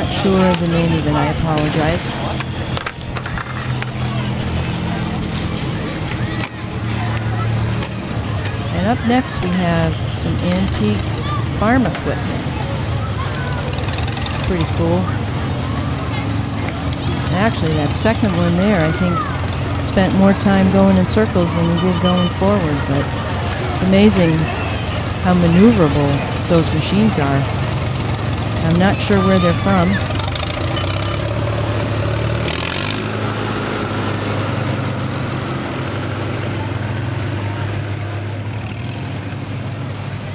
not sure of the name of it. I apologize. And up next we have some antique farm equipment. It's pretty cool. And actually, that second one there, I think, spent more time going in circles than we did going forward. But it's amazing how maneuverable those machines are. I'm not sure where they're from.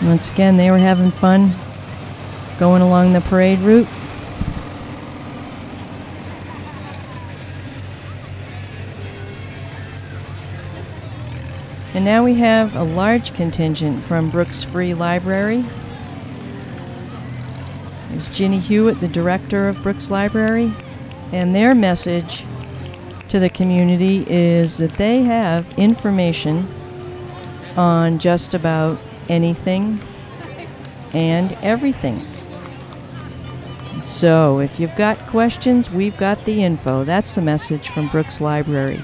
Once again, they were having fun going along the parade route. And now we have a large contingent from Brooks Free Library. There's Ginny Hewitt, the director of Brooks Library, and their message to the community is that they have information on just about anything and everything. So if you've got questions, we've got the info. That's the message from Brooks Library.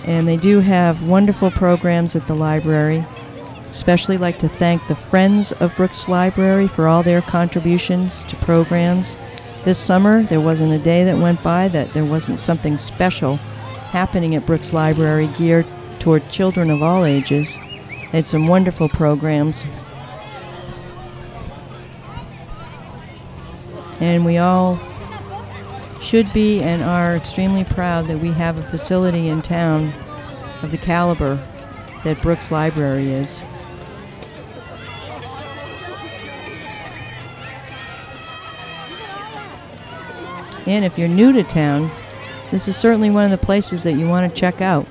And they do have wonderful programs at the library. Especially like to thank the Friends of Brooks Library for all their contributions to programs. This summer, there wasn't a day that went by that there wasn't something special happening at Brooks Library geared toward children of all ages. They had some wonderful programs. And we all should be and are extremely proud that we have a facility in town of the caliber that Brooks Library is. And if you're new to town, this is certainly one of the places that you want to check out.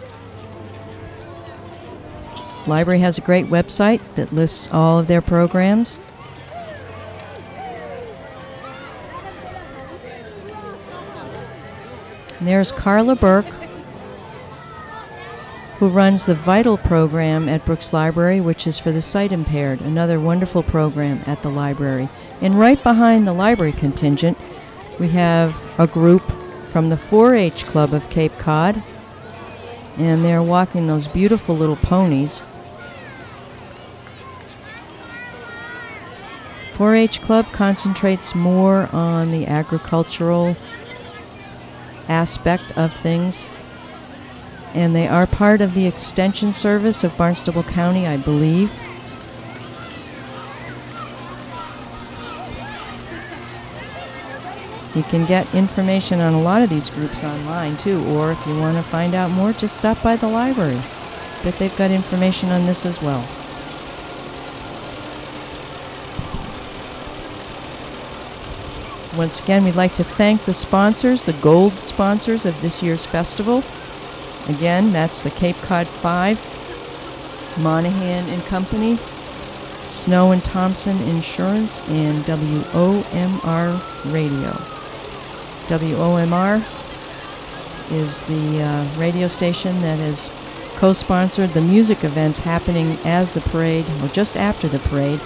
The library has a great website that lists all of their programs. And there's Carla Burke, who runs the Vital program at Brooks Library, which is for the sight impaired, another wonderful program at the library. And right behind the library contingent, we have a group from the 4-H Club of Cape Cod, and they're walking those beautiful little ponies. 4-H Club concentrates more on the agricultural aspect of things, and they are part of the Extension Service of Barnstable County, I believe. You can get information on a lot of these groups online too, or if you want to find out more, just stop by the library. But they've got information on this as well. Once again, we'd like to thank the sponsors, the gold sponsors of this year's festival. Again, that's the Cape Cod 5, Monahan and Company, Snow and Thompson Insurance, and WOMR Radio. WOMR is the radio station that has co-sponsored the music events happening as the parade, or just after the parade,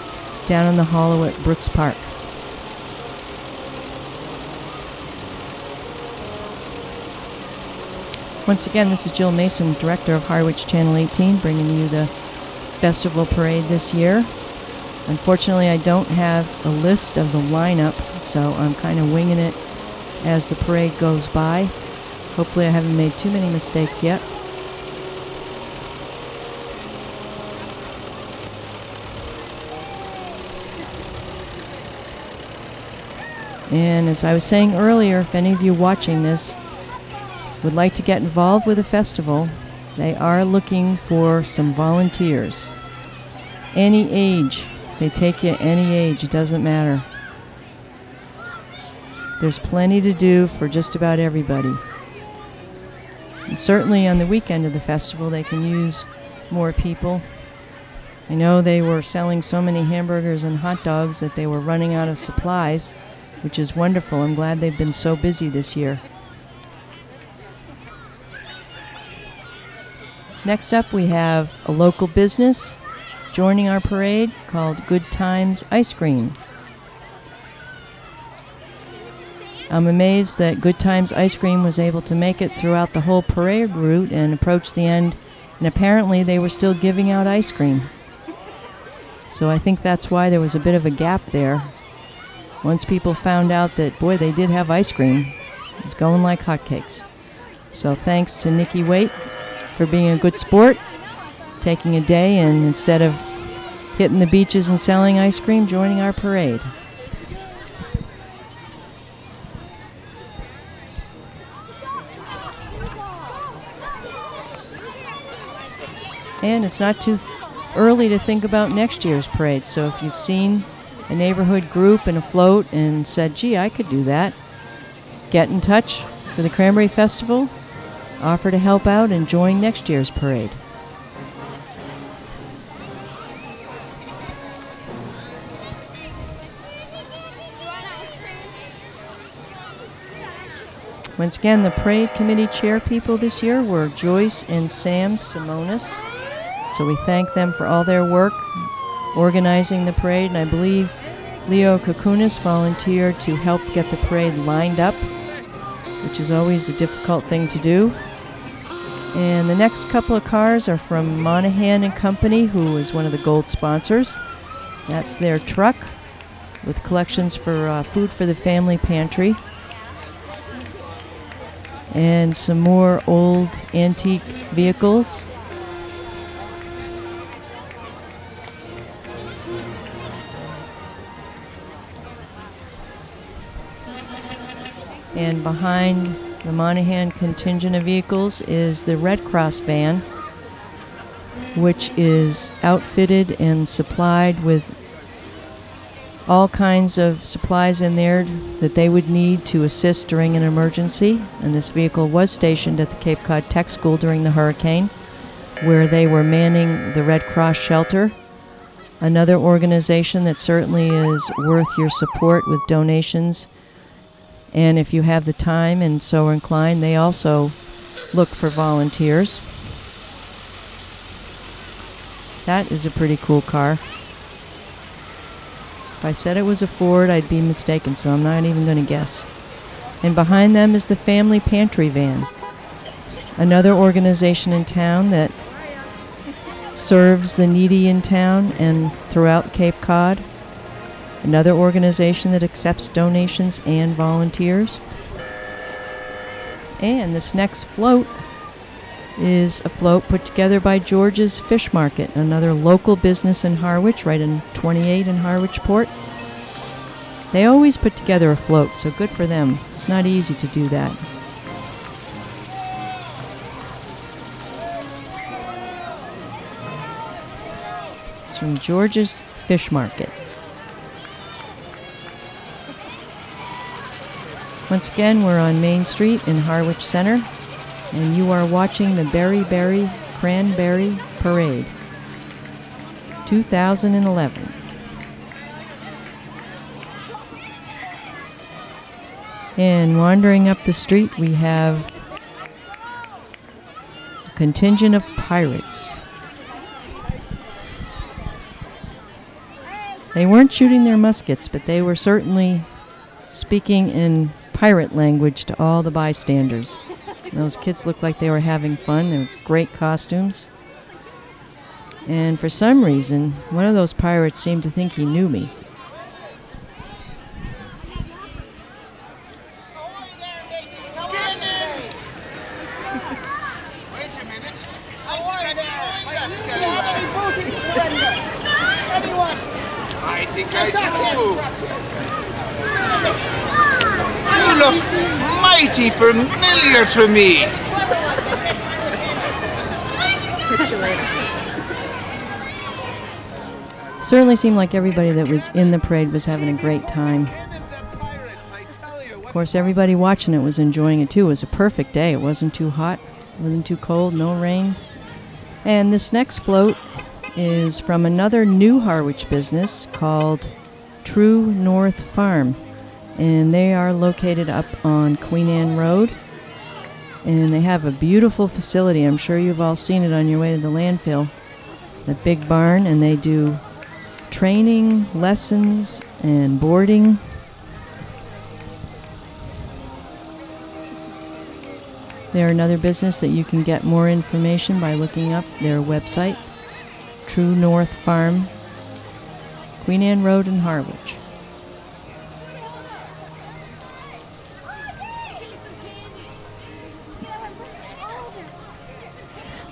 down in the hollow at Brooks Park. Once again, this is Jill Mason, Director of Harwich Channel 18, bringing you the festival parade this year. Unfortunately, I don't have a list of the lineup, so I'm kind of winging it as the parade goes by. Hopefully I haven't made too many mistakes yet. And as I was saying earlier, if any of you watching this would like to get involved with the festival, they are looking for some volunteers. Any age. They take you any age. It doesn't matter. There's plenty to do for just about everybody. And certainly on the weekend of the festival, they can use more people. I know they were selling so many hamburgers and hot dogs that they were running out of supplies, which is wonderful. I'm glad they've been so busy this year. Next up, we have a local business joining our parade called Good Times Ice Cream. I'm amazed that Good Times Ice Cream was able to make it throughout the whole parade route and approach the end, and apparently they were still giving out ice cream. So I think that's why there was a bit of a gap there. Once people found out that, boy, they did have ice cream, it was going like hotcakes. So thanks to Nikki Waite for being a good sport, taking a day and instead of hitting the beaches and selling ice cream, joining our parade. And it's not too early to think about next year's parade. So if you've seen a neighborhood group and a float and said, gee, I could do that, get in touch for the Cranberry Festival, offer to help out, and join next year's parade. Once again, the parade committee chair people this year were Joyce and Sam Simonis. So we thank them for all their work organizing the parade, and I believe Leo Kakunis volunteered to help get the parade lined up, which is always a difficult thing to do. And the next couple of cars are from Monahan and Company, who is one of the gold sponsors. That's their truck with collections for food for the family pantry. And some more old antique vehicles. And behind the Monahan contingent of vehicles is the Red Cross van, which is outfitted and supplied with all kinds of supplies in there that they would need to assist during an emergency. And this vehicle was stationed at the Cape Cod Tech School during the hurricane, where they were manning the Red Cross shelter, another organization that certainly is worth your support with donations. And if you have the time and so are inclined, they also look for volunteers. That is a pretty cool car. If I said it was a Ford, I'd be mistaken, so I'm not even going to guess. And behind them is the Family Pantry van, another organization in town that serves the needy in town and throughout Cape Cod. Another organization that accepts donations and volunteers. And this next float is a float put together by George's Fish Market, another local business in Harwich, right in 28 in Harwich Port. They always put together a float, so good for them. It's not easy to do that. It's from George's Fish Market. Once again, we're on Main Street in Harwich Center, and you are watching the Berry Berry Cranberry Parade 2011. And wandering up the street, we have a contingent of pirates. They weren't shooting their muskets, but they were certainly speaking in pirate language to all the bystanders. Those kids looked like they were having fun. They were great costumes. And for some reason, one of those pirates seemed to think he knew me. I think I do. You look mighty familiar to me. Certainly seemed like everybody that was in the parade was having a great time. Of course, everybody watching it was enjoying it too. It was a perfect day. It wasn't too hot, it wasn't too cold, no rain. And this next float is from another new Harwich business called True North Farm. And they are located up on Queen Anne Road. And they have a beautiful facility. I'm sure you've all seen it on your way to the landfill. the big barn, and they do training, lessons, and boarding. They're another business that you can get more information by looking up their website, True North Farm, Queen Anne Road in Harwich.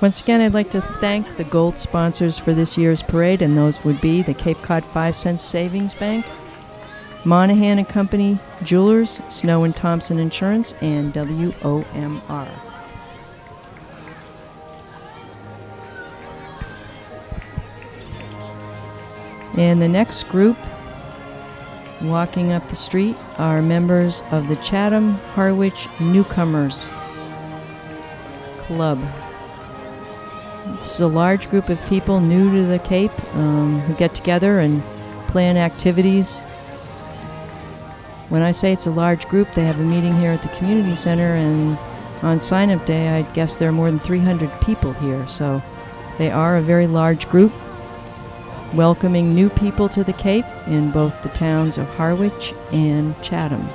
Once again, I'd like to thank the gold sponsors for this year's parade, and those would be the Cape Cod 5 Cents Savings Bank, Monahan and Company Jewelers, Snow and Thompson Insurance, and WOMR. And the next group walking up the street are members of the Chatham Harwich Newcomers Club. This is a large group of people new to the Cape who get together and plan activities. When I say it's a large group, they have a meeting here at the community center, and on sign-up day, I guess there are more than 300 people here. So they are a very large group, welcoming new people to the Cape in both the towns of Harwich and Chatham.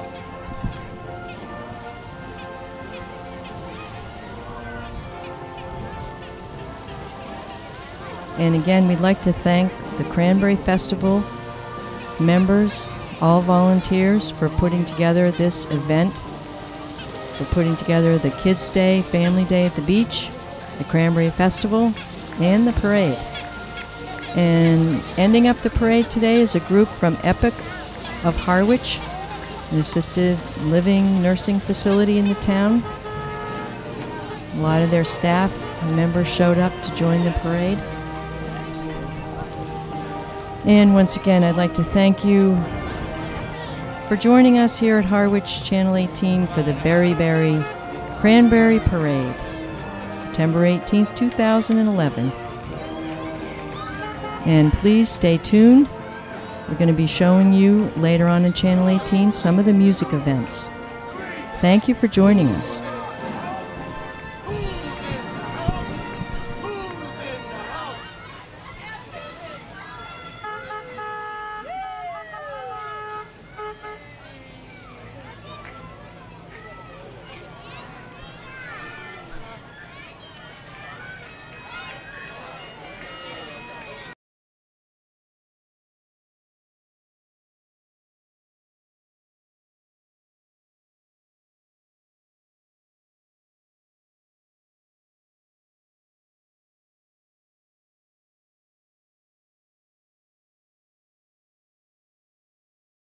And again, we'd like to thank the Cranberry Festival members, all volunteers, for putting together this event, for putting together the Kids' Day, Family Day at the beach, the Cranberry Festival, and the parade. And ending up the parade today is a group from Epic of Harwich, an assisted living nursing facility in the town. A lot of their staff and members showed up to join the parade. And once again, I'd like to thank you for joining us here at Harwich Channel 18 for the Berry Berry Cranberry Parade, September 18th, 2011. And please stay tuned. We're going to be showing you later on in Channel 18 some of the music events. Thank you for joining us.